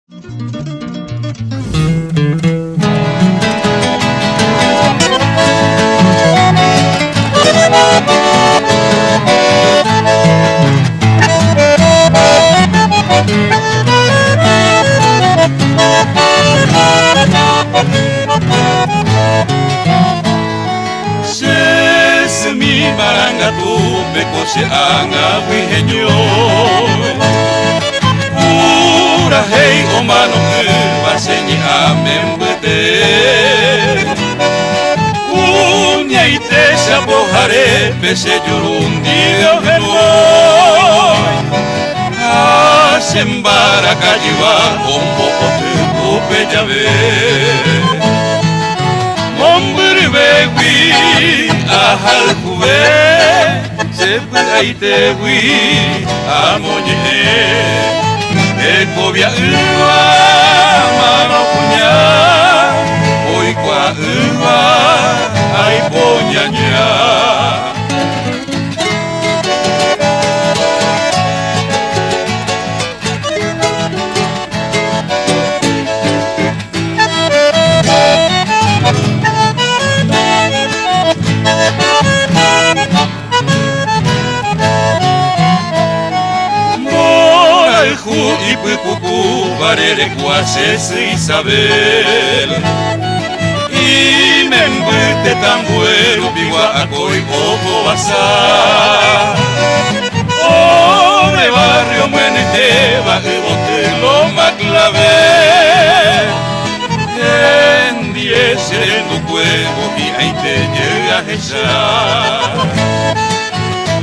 Sesemi baranga tu bekose anga wihenyo Ura hei omano basenyi amembete Unya ite sabohare pese jurundi hemo Asembara kajiwa ombo pote upe jave Mombirbewi ahal kuwe sepaitewi amonye ekobia uwa mano punya oi kwa uwa ai ponyanya Ipukuku barere kuasese Isabel Imembute tambuero biwa akoi poco basa Ore barrio muenete bagebote lo maclave En diez serendo cuevo y ahí te llega esa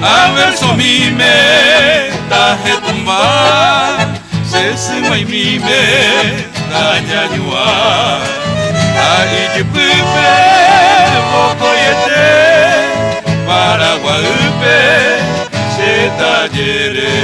A verso mime taje tumba Sesumai mime tanyanyua Ai jipupe vokoyete Para guaupe se tallere